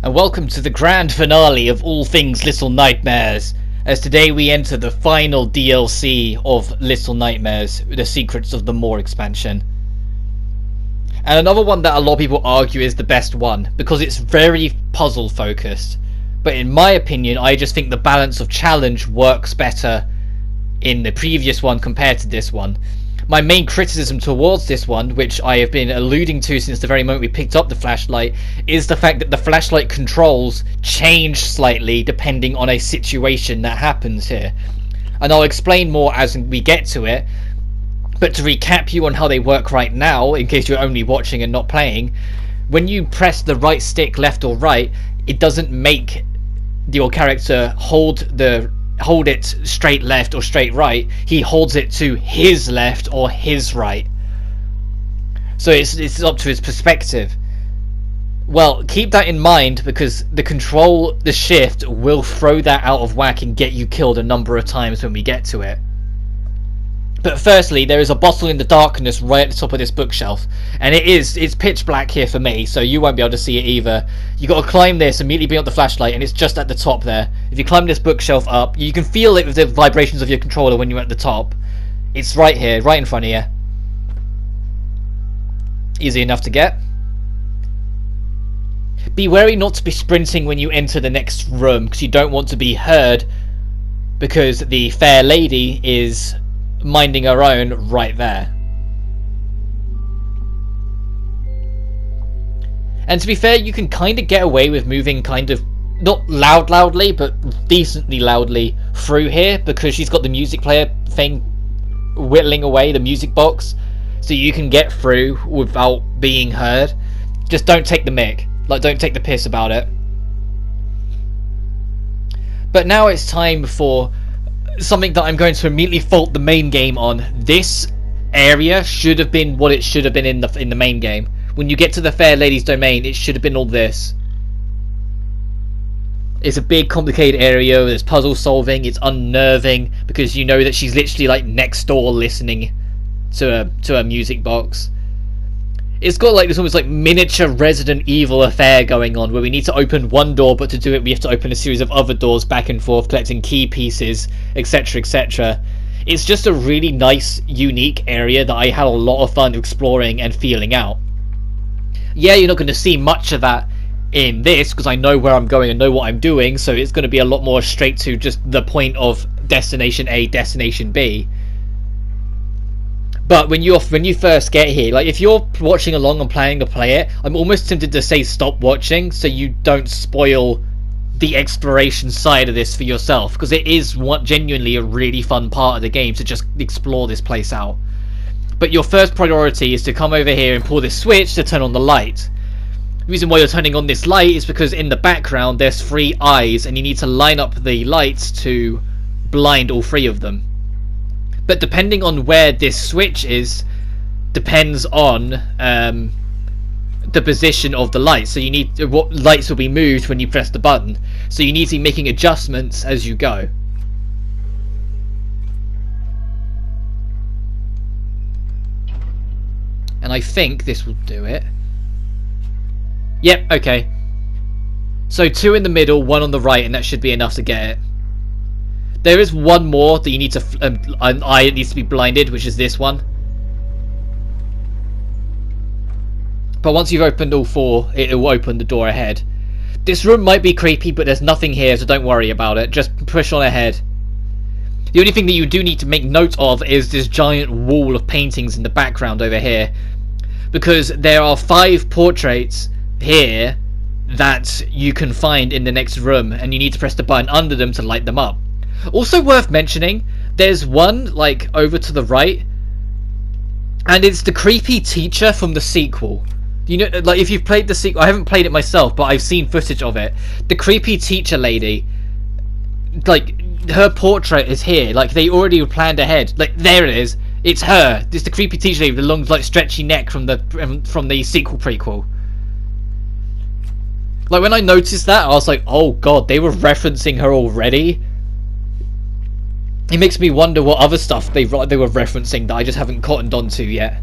and welcome to the grand finale of all things Little Nightmares, as today we enter the final DLC of Little Nightmares, The Secrets of the Moor expansion. And another one that a lot of people argue is the best one, because it's very puzzle focused. But in my opinion, I just think the balance of challenge works better in the previous one compared to this one. My main criticism towards this one, which I have been alluding to since the very moment we picked up the flashlight, is the fact that the flashlight controls change slightly depending on a situation that happens here. And I'll explain more as we get to it, but to recap you on how they work right now, in case you're only watching and not playing, when you press the right stick left or right, it doesn't make your character hold it straight left or straight right. He holds it to his left or his right, so it's up to his perspective. Well, keep that in mind, because the shift will throw that out of whack and get you killed a number of times when we get to it. But firstly, there is a bottle in the darkness right at the top of this bookshelf, and it's pitch black here for me, so you won't be able to see it either. You got to climb this immediately beyond the flashlight, and it's just at the top there. If you climb this bookshelf up, you can feel it with the vibrations of your controller when you're at the top. It's right here, right in front of you. Easy enough to get. Be wary not to be sprinting when you enter the next room, because you don't want to be heard, because the fair lady is minding her own right there. And to be fair, you can kind of get away with moving kind of not loudly, but decently loudly through here, because she's got the music player thing whittling away the music box, so you can get through without being heard. Just don't take the mick, like don't take the piss about it. But now it's time for something that I'm going to immediately fault the main game on. This area should have been what it should have been in the main game. When you get to the Fair Lady's domain, it should have been all this. It's a big, complicated area. There's puzzle solving. It's unnerving because you know that she's literally like next door listening to a music box. It's got like this almost like miniature Resident Evil affair going on, where we need to open one door, but to do it we have to open a series of other doors back and forth, collecting key pieces, etc, etc. It's just a really nice, unique area that I had a lot of fun exploring and feeling out. Yeah, you're not going to see much of that in this, because I know where I'm going and know what I'm doing, so it's going to be a lot more straight to just the point of Destination A, Destination B. But when you first get here, like if you're watching along and planning to play it, I'm almost tempted to say stop watching so you don't spoil the exploration side of this for yourself, because it is genuinely a really fun part of the game to just explore this place out. But your first priority is to come over here and pull this switch to turn on the light. The reason why you're turning on this light is because in the background there's 3 eyes, and you need to line up the lights to blind all 3 of them. But depending on where this switch is, depends on the position of the lights. So you need what lights will be moved when you press the button. So you need to be making adjustments as you go. And I think this will do it. Yep, okay. So 2 in the middle, 1 on the right, and that should be enough to get it. There is one more that you need to an eye that needs to be blinded, which is this one. But once you've opened all 4, it will open the door ahead. This room might be creepy, but there's nothing here, so don't worry about it. Just push on ahead. The only thing that you do need to make note of is this giant wall of paintings in the background over here, because there are 5 portraits here that you can find in the next room, and you need to press the button under them to light them up. Also worth mentioning, there's one like over to the right, and it's the creepy teacher from the sequel. You know, like if you've played the sequel, I haven't played it myself, but I've seen footage of it. The creepy teacher lady, like her portrait is here. Like they already planned ahead. Like there it is. It's her. It's the creepy teacher lady with the long, like stretchy neck from the sequel prequel. Like when I noticed that, I was like, oh god, they were referencing her already. It makes me wonder what other stuff they were referencing that I just haven't cottoned onto yet.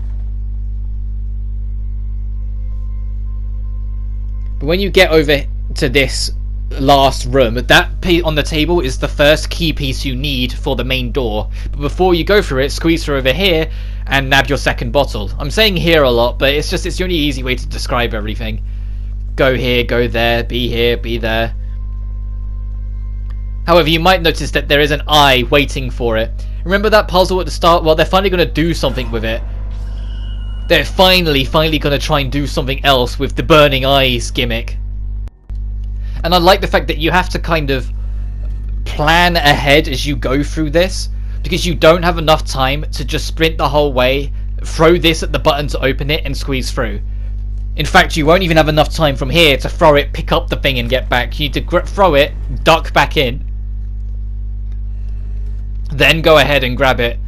But when you get over to this last room. That piece on the table is the first key piece you need for the main door. But before you go through it, squeeze through over here and nab your second bottle. I'm saying here a lot, but it's the only easy way to describe everything. Go here, go there, be here, be there. However, you might notice that there is an eye waiting for it. Remember that puzzle at the start? Well, they're finally going to do something with it. They're finally going to try and do something else with the burning eyes gimmick. And I like the fact that you have to kind of plan ahead as you go through this, because you don't have enough time to just sprint the whole way, throw this at the button to open it, and squeeze through. In fact, you won't even have enough time from here to throw it, pick up the thing, and get back. You need to throw it, duck back in, then go ahead and grab it,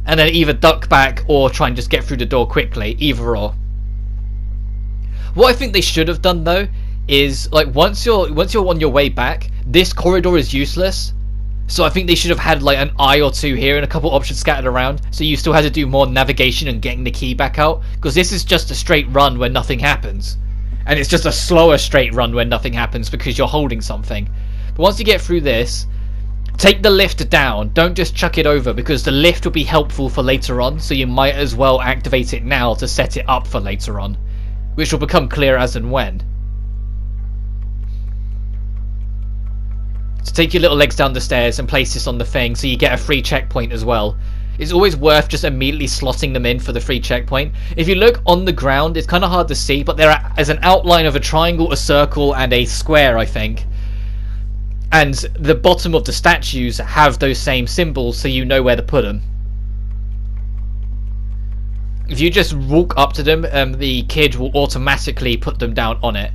and then either duck back or try and just get through the door quickly, either or. What I think they should have done though is, like, once you're on your way back, this corridor is useless. So I think they should have had like an eye or two here and a couple options scattered around, so you still had to do more navigation and getting the key back out, because this is just a straight run where nothing happens, and it's just a slower straight run where nothing happens because you're holding something. But once you get through this, take the lift down, don't just chuck it over, because the lift will be helpful for later on, so you might as well activate it now to set it up for later on, which will become clear as and when. So take your little legs down the stairs and place this on the thing so you get a free checkpoint as well. It's always worth just immediately slotting them in for the free checkpoint. If you look on the ground, it's kind of hard to see, but there is an outline of a triangle, a circle, and a square, I think. And the bottom of the statues have those same symbols, so you know where to put them. If you just walk up to them, the kid will automatically put them down on it.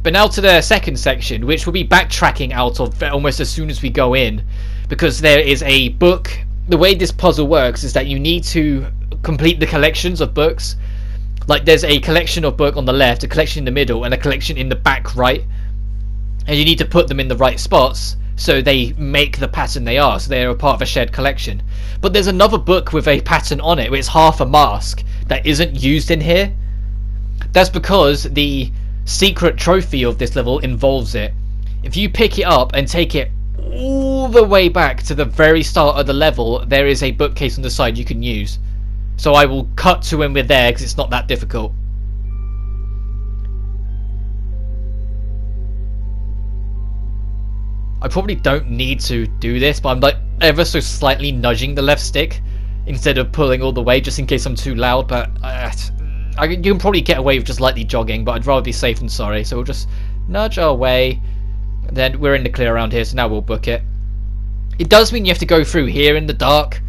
But now to the second section, which we'll be backtracking out of almost as soon as we go in, because there is a book. The way this puzzle works is that you need to complete the collections of books. Like, there's a collection of book on the left, a collection in the middle, and a collection in the back right. And you need to put them in the right spots so they make the pattern they are, so they're a part of a shared collection. But there's another book with a pattern on it, where it's half a mask, that isn't used in here. That's because the secret trophy of this level involves it. If you pick it up and take it all the way back to the very start of the level, there is a bookcase on the side you can use. So I will cut to when we're there, because it's not that difficult. I probably don't need to do this, but I'm like ever so slightly nudging the left stick instead of pulling all the way, just in case I'm too loud. But you can probably get away with just lightly jogging, but I'd rather be safe than sorry, so we'll just nudge our way. Then we're in the clear around here, so now we'll book it. It does mean you have to go through here in the dark,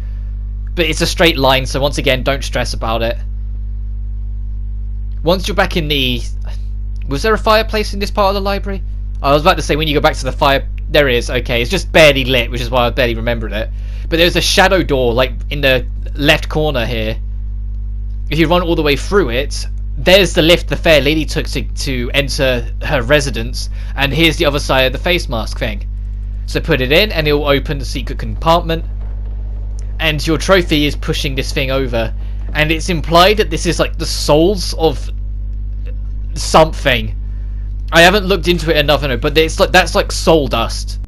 but it's a straight line, so once again, don't stress about it. Once you're back in the... Was there a fireplace in this part of the library? I was about to say, when you go back to the fire... There is, okay, it's just barely lit, which is why I barely remembered it. But there's a shadow door, like, in the left corner here. If you run all the way through it, there's the lift the fair lady took to enter her residence, and here's the other side of the face mask thing. So put it in and it will open the secret compartment, and your trophy is pushing this thing over, and it's implied that this is like the souls of something. I haven't looked into it enough, but it's like, that's like soul dust.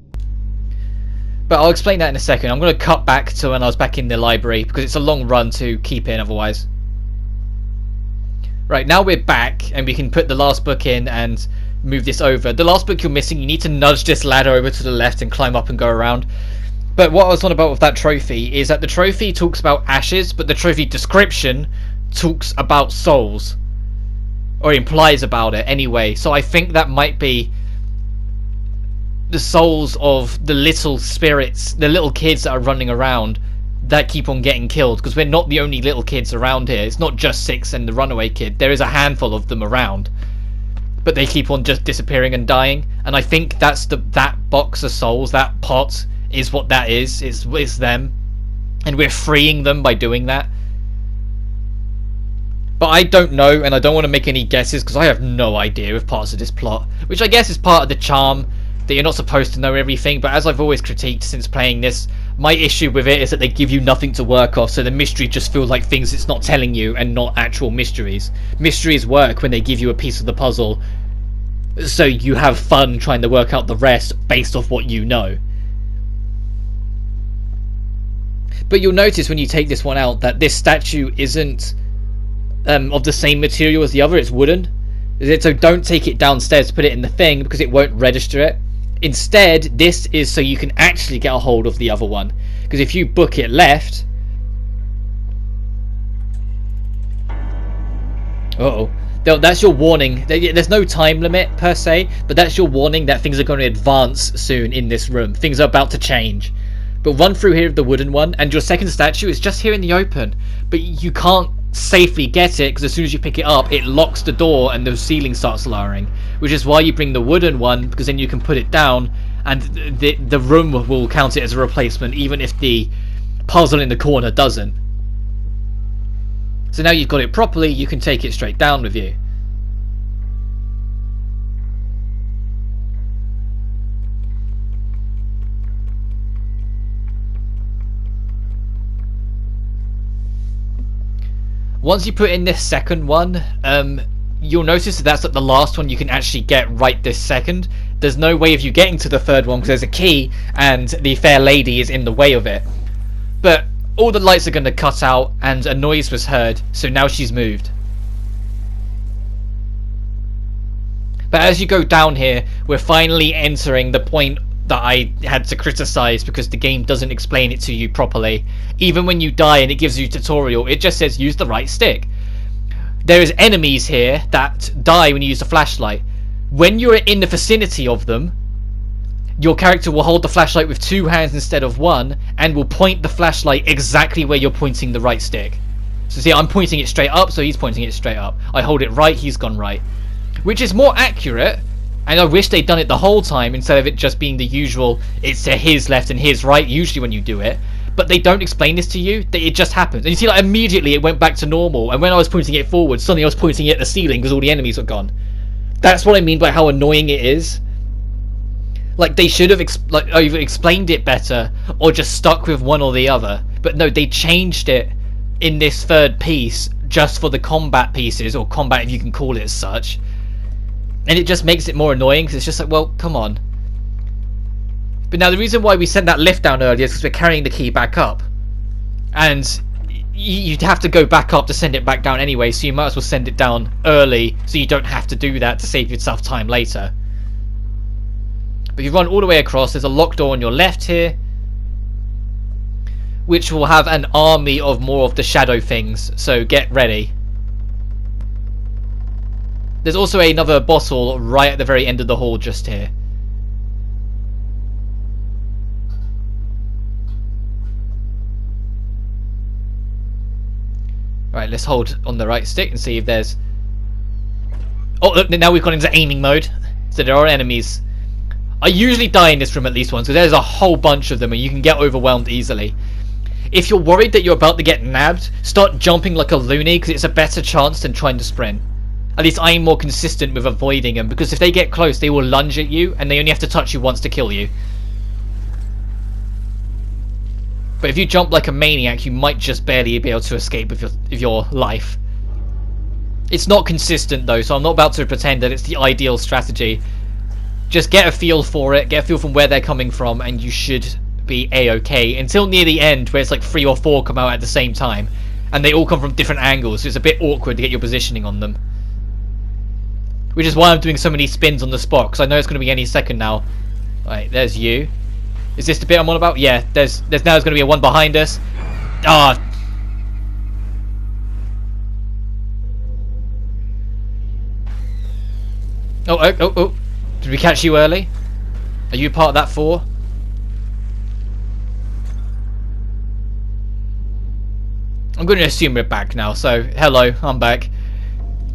But I'll explain that in a second. I'm going to cut back to when I was back in the library, because it's a long run to keep in otherwise. Right, now we're back, and we can put the last book in and move this over. The last book you're missing, you need to nudge this ladder over to the left and climb up and go around. But what I was on about with that trophy is that the trophy talks about ashes, but the trophy description talks about souls. Or implies about it, anyway. So I think that might be the souls of the little spirits, the little kids that are running around, that keep on getting killed, because we're not the only little kids around here. It's not just 6 and the runaway kid. There is a handful of them around, but they keep on just disappearing and dying. And I think that's that box of souls, that pot, is what that is. It's them, and we're freeing them by doing that. But I don't know, and I don't want to make any guesses, because I have no idea of parts of this plot, which I guess is part of the charm, that you're not supposed to know everything. But as I've always critiqued since playing this, my issue with it is that they give you nothing to work off, so the mystery just feels like things it's not telling you and not actual mysteries. Mysteries work when they give you a piece of the puzzle So you have fun trying to work out the rest based off what you know. But you'll notice when you take this one out that this statue isn't of the same material as the other. It's wooden. So don't take it downstairs to put it in the thing, because it won't register it. Instead, this is so you can actually get a hold of the other one. Because if you book it left... Uh-oh. That's your warning. There's no time limit per se, but that's your warning that things are going to advance soon in this room. Things are about to change. But run through here with the wooden one, and your second statue is just here in the open. But you can't safely get it, because as soon as you pick it up, it locks the door and the ceiling starts lowering. Which is why you bring the wooden one, because then you can put it down, and the room will count it as a replacement, even if the puzzle in the corner doesn't. So now you've got it properly, you can take it straight down with you. Once you put in this second one, you'll notice that that's like the last one you can actually get right this second. There's no way of you getting to the third one because there's a key and the fair lady is in the way of it. But all the lights are going to cut out and a noise was heard, so now she's moved. But as you go down here, we're finally entering the point that I had to criticize because the game doesn't explain it to you properly. Even when you die and it gives you a tutorial, it just says use the right stick. There is enemies here that die when you use the flashlight. When you're in the vicinity of them, your character will hold the flashlight with 2 hands instead of 1 and will point the flashlight exactly where you're pointing the right stick. So see, I'm pointing it straight up, so he's pointing it straight up. I hold it right, he's gone right. Which is more accurate, and I wish they'd done it the whole time instead of it just being the usual, it's to his left and his right, usually when you do it. But they don't explain this to you, it just happens. And you see, like, immediately it went back to normal, and when I was pointing it forward, suddenly I was pointing it at the ceiling because all the enemies were gone. That's what I mean by how annoying it is. Like, they should have either explained it better or just stuck with one or the other. But no, they changed it in this third piece just for the combat pieces, or combat if you can call it as such. And it just makes it more annoying because it's just like, well, come on. But now the reason why we sent that lift down earlier is because we're carrying the key back up. And you'd have to go back up to send it back down anyway, so you might as well send it down early so you don't have to do that to save yourself time later. But if you run all the way across, there's a locked door on your left here, which will have an army of more of the shadow things, so get ready. There's also another bottle right at the very end of the hall just here. Right, let's hold on the right stick and see if there's... Oh, look, now we've gone into aiming mode, so there are enemies. I usually die in this room at least once, because there's a whole bunch of them and you can get overwhelmed easily. If you're worried that you're about to get nabbed, start jumping like a loony, because it's a better chance than trying to sprint. At least I'm more consistent with avoiding them, because if they get close, they will lunge at you, and they only have to touch you once to kill you. But if you jump like a maniac, you might just barely be able to escape with your life. It's not consistent though, so I'm not about to pretend that it's the ideal strategy. Just get a feel for it, get a feel from where they're coming from, and you should be a-okay. Until near the end, where it's like 3 or 4 come out at the same time, and they all come from different angles, so it's a bit awkward to get your positioning on them. Which is why I'm doing so many spins on the spot, because I know it's going to be any second now. Right, there's you. Is this the bit I'm on about? Yeah, there's going to be a one behind us. Ah. Oh. Did we catch you early? Are you part of that 4? I'm going to assume we're back now, so hello, I'm back.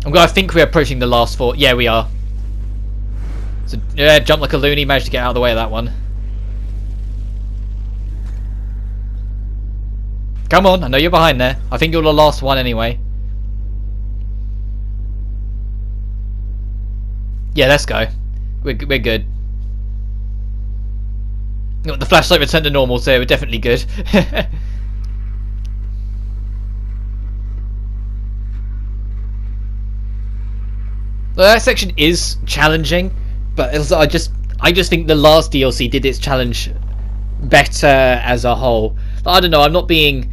I think we're approaching the last 4. Yeah, we are. So, yeah, jump like a loony, managed to get out of the way of that one. Come on, I know you're behind there. I think you're the last one anyway. Yeah, let's go. We're good. The flashlight returned to normal, so we're definitely good. Well, that section is challenging, but I just think the last DLC did its challenge better as a whole. I don't know, I'm not being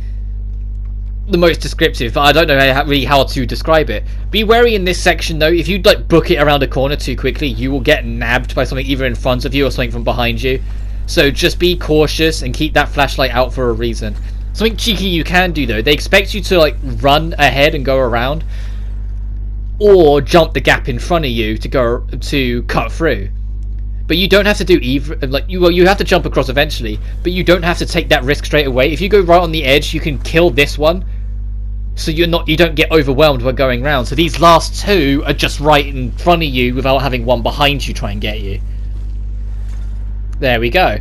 the most descriptive, but I don't know really how to describe it. Be wary in this section though. If you like book it around a corner too quickly, you will get nabbed by something either in front of you or something from behind you. So just be cautious and keep that flashlight out for a reason. Something cheeky you can do though, they expect you to like run ahead and go around, or jump the gap in front of you to cut through. But you don't have to do either. Like you have to jump across eventually, but you don't have to take that risk straight away. If you go right on the edge, you can kill this one, so you don't get overwhelmed by going round. So these last two are just right in front of you without having one behind you try and get you. There we go.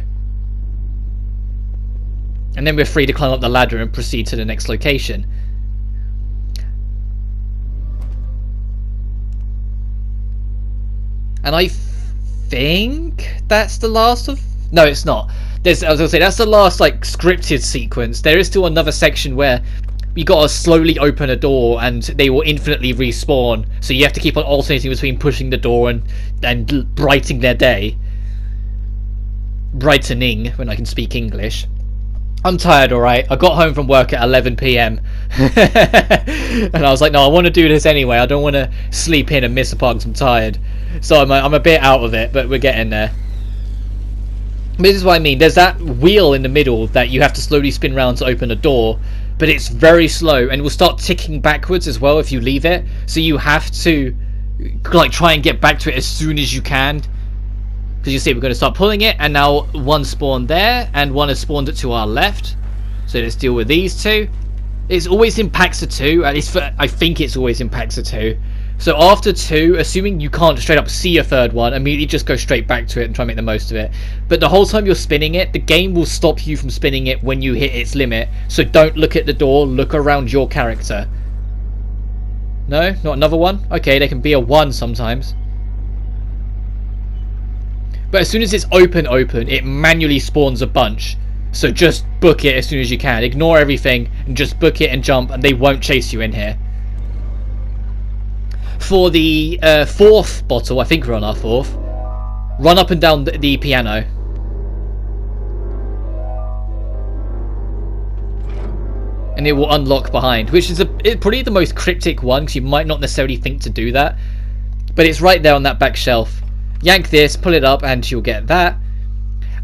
And then we're free to climb up the ladder and proceed to the next location. And I think that's the last of... No, it's not. I was gonna say, that's the last like scripted sequence. There is still another section where you gotta slowly open a door and they will infinitely respawn. So you have to keep on alternating between pushing the door and brightening their day. Brightening, when I can speak English. I'm tired, alright. I got home from work at 11 PM. And I was like, no, I want to do this anyway. I don't want to sleep in and miss a part because I'm tired. So I'm a bit out of it, but we're getting there. This is what I mean. There's that wheel in the middle that you have to slowly spin around to open a door, but it's very slow and will start ticking backwards as well if you leave it. So you have to like try and get back to it as soon as you can. Because you see, we're going to start pulling it, and now one spawned there, and one has spawned it to our left. So let's deal with these two. It's always in packs of two, at least I think it's always in packs of two. So after two, assuming you can't straight up see a third one, immediately just go straight back to it and try and make the most of it. But the whole time you're spinning it, the game will stop you from spinning it when you hit its limit. So don't look at the door, look around your character. No? Not another one? Okay, there can be a one sometimes. But as soon as it's open, it manually spawns a bunch. So just book it as soon as you can. Ignore everything and just book it and jump, and they won't chase you in here. For the fourth bottle, I think we're on our fourth, run up and down the piano. And it will unlock behind, which is probably the most cryptic one, because you might not necessarily think to do that. But it's right there on that back shelf. Yank this, pull it up, and you'll get that.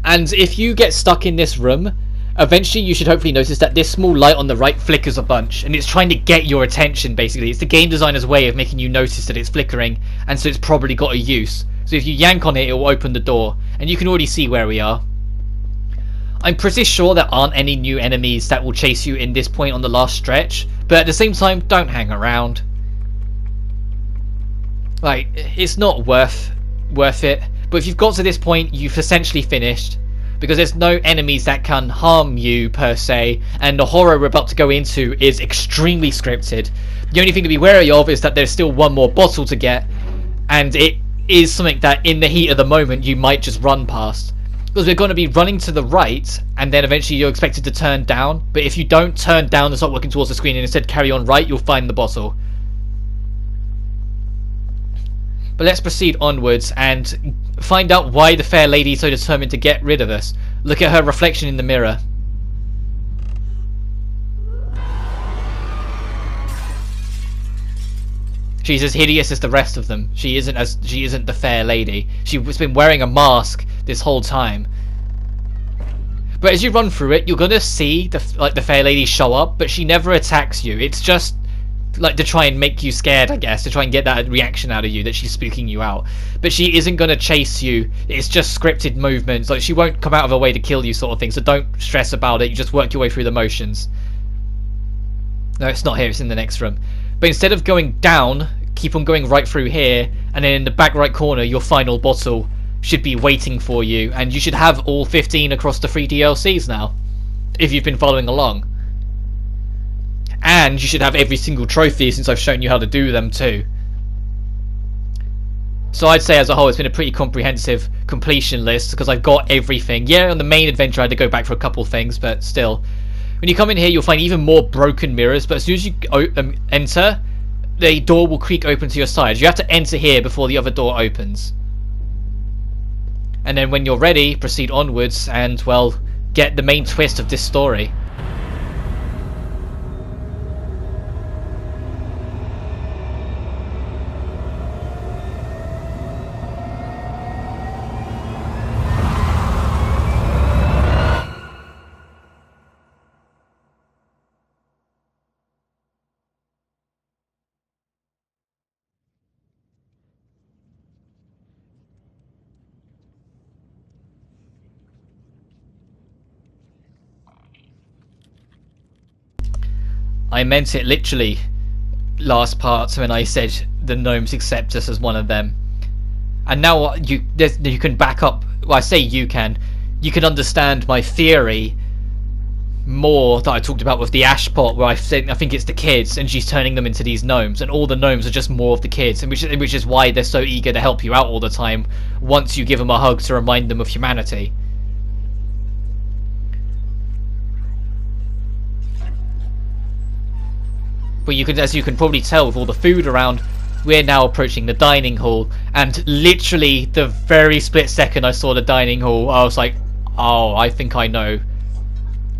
And if you get stuck in this room, eventually you should hopefully notice that this small light on the right flickers a bunch, and it's trying to get your attention, basically. It's the game designer's way of making you notice that it's flickering, and so it's probably got a use. So if you yank on it, it will open the door, and you can already see where we are. I'm pretty sure there aren't any new enemies that will chase you in this point on the last stretch, but at the same time, don't hang around. Like, it's not worth it. But if you've got to this point, you've essentially finished, because there's no enemies that can harm you per se, and the horror we're about to go into is extremely scripted. The only thing to be wary of is that there's still one more bottle to get, and it is something that in the heat of the moment you might just run past, because we're going to be running to the right, and then eventually you're expected to turn down. But if you don't turn down and start looking towards the screen and instead carry on right, you'll find the bottle. But let's proceed onwards and find out why the fair lady is so determined to get rid of us. Look at her reflection in the mirror. She's as hideous as the rest of them. She isn't the fair lady. She's been wearing a mask this whole time. But as you run through it, you're gonna see the fair lady show up, but she never attacks you. It's just like to try and make you scared, I guess, to try and get that reaction out of you that she's spooking you out. But she isn't going to chase you. It's just scripted movements. Like, she won't come out of her way to kill you, sort of thing. So don't stress about it. You just work your way through the motions. No, it's not here. It's in the next room. But instead of going down, keep on going right through here, and then in the back right corner, your final bottle should be waiting for you, and you should have all 15 across the 3 DLCs now, if you've been following along. And you should have every single trophy since I've shown you how to do them too. So I'd say as a whole it's been a pretty comprehensive completion list, because I've got everything. Yeah, on the main adventure I had to go back for a couple things, but still. When you come in here you'll find even more broken mirrors, but as soon as you enter, the door will creak open to your side. You have to enter here before the other door opens. And then when you're ready, proceed onwards and, well, get the main twist of this story. I meant it literally last part when I said the gnomes accept us as one of them. And now you can back up. Well, I say you can understand my theory more that I talked about with the ash pot, where I think it's the kids and she's turning them into these gnomes, and all the gnomes are just more of the kids, and which is why they're so eager to help you out all the time once you give them a hug to remind them of humanity. But you can, as you can probably tell with all the food around, we're now approaching the dining hall, and literally the very split second I saw the dining hall, I was like, oh, I think I know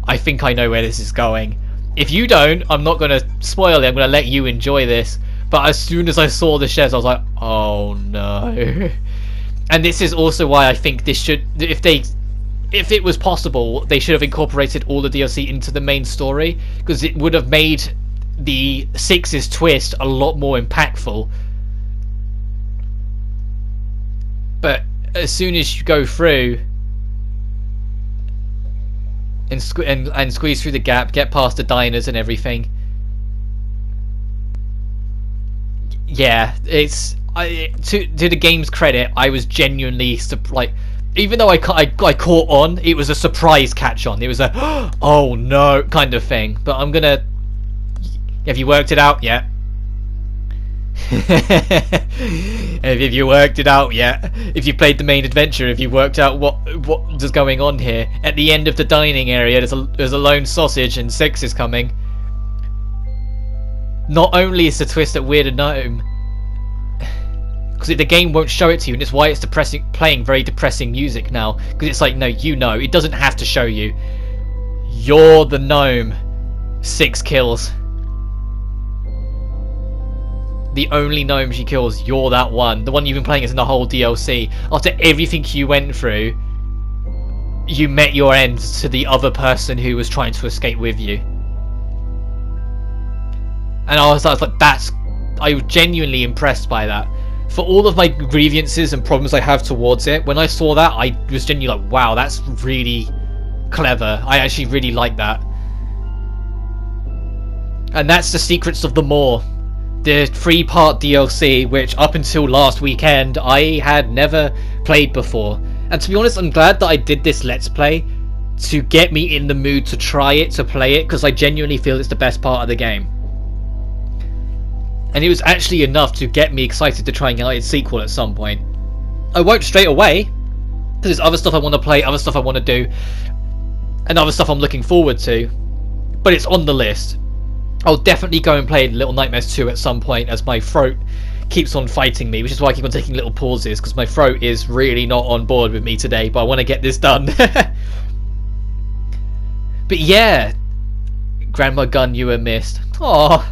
where this is going. If you don't, I'm not going to spoil it, I'm going to let you enjoy this. But as soon as I saw the chefs, I was like, oh no. And this is also why I think this should, if it was possible, they should have incorporated all the DLC into the main story, because it would have made the 6's twist a lot more impactful. But as soon as you go through and squeeze through the gap, get past the diners and everything, yeah, it's to the game's credit, I was genuinely like, even though I caught on, it was a surprise catch on. It was a oh no kind of thing. But I'm gonna. Have you worked it out yet? Have you worked it out yet? If you played the main adventure, if you worked out what is going on here? At the end of the dining area, there's a lone sausage, and 6 is coming. Not only is the twist that we're the gnome, because the game won't show it to you, and it's why it's playing very depressing music now. Because it's like, no, it doesn't have to show you. You're the gnome. 6 kills. The only gnome she kills, you're that one. The one you've been playing as in the whole DLC. After everything you went through, you met your end to the other person who was trying to escape with you. And I was like, I was genuinely impressed by that. For all of my grievances and problems I have towards it, when I saw that, I was genuinely like, wow, that's really clever. I actually really like that. And that's the Secrets of the Moor. The 3-part DLC, which up until last weekend I had never played before. And to be honest, I'm glad that I did this Let's Play to get me in the mood to try it, to play it, because I genuinely feel it's the best part of the game. And it was actually enough to get me excited to try and get its sequel at some point. I won't straight away, because there's other stuff I want to play, other stuff I want to do, and other stuff I'm looking forward to. But it's on the list. I'll definitely go and play Little Nightmares 2 at some point, as my throat keeps on fighting me, which is why I keep on taking little pauses, because my throat is really not on board with me today, but I want to get this done. But yeah, Grandma Gun, you were missed. Aww,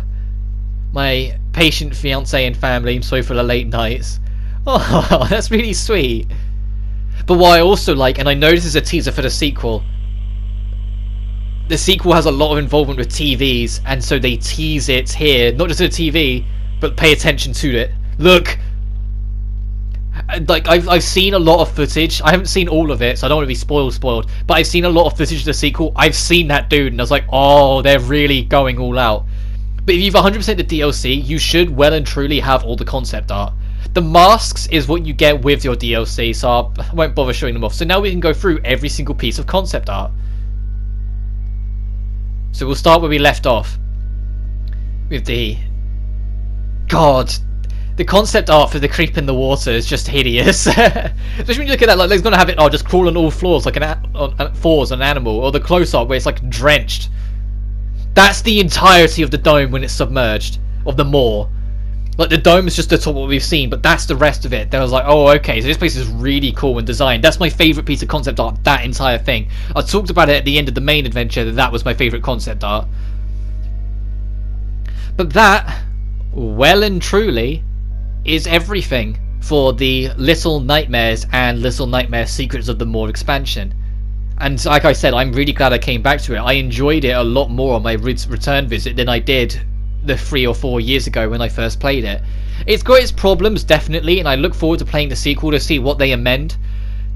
my patient fiance and family, I'm sorry for the late nights. Oh, that's really sweet. But what I also like, and I know this is a teaser for the sequel has a lot of involvement with TVs, and so they tease it here, not just the TV, but pay attention to it. Look! Like, I've seen a lot of footage. I haven't seen all of it, so I don't want to be spoiled, but I've seen a lot of footage of the sequel. I've seen that dude, and I was like, oh, they're really going all out. But if you've 100% the DLC, you should well and truly have all the concept art. The masks is what you get with your DLC, so I won't bother showing them off. So now we can go through every single piece of concept art. So we'll start where we left off with the concept art for the creep in the water is just hideous. Especially when you look at that, like, it's gonna have it just crawl on all floors like an animal, or the close-up where it's like drenched. That's the entirety of the dome when it's submerged, of the moor. Like, the dome is just the top of what we've seen, but that's the rest of it. Then I was like, oh, okay, so this place is really cool and designed. That's my favourite piece of concept art, that entire thing. I talked about it at the end of the main adventure, that was my favourite concept art. But that, well and truly, is everything for the Little Nightmares and Little Nightmares Secrets of the Maw expansion. And like I said, I'm really glad I came back to it. I enjoyed it a lot more on my return visit than I did the 3 or 4 years ago when I first played it. It's got its problems, definitely, and I look forward to playing the sequel to see what they amend.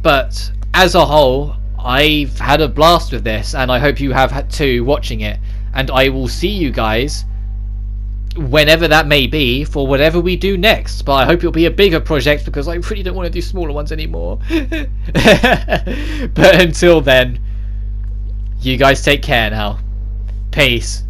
But as a whole, I've had a blast with this, and I hope you have too watching it. And I will see you guys whenever that may be for whatever we do next. But I hope it'll be a bigger project, because I really don't want to do smaller ones anymore. But until then, you guys take care now. Peace.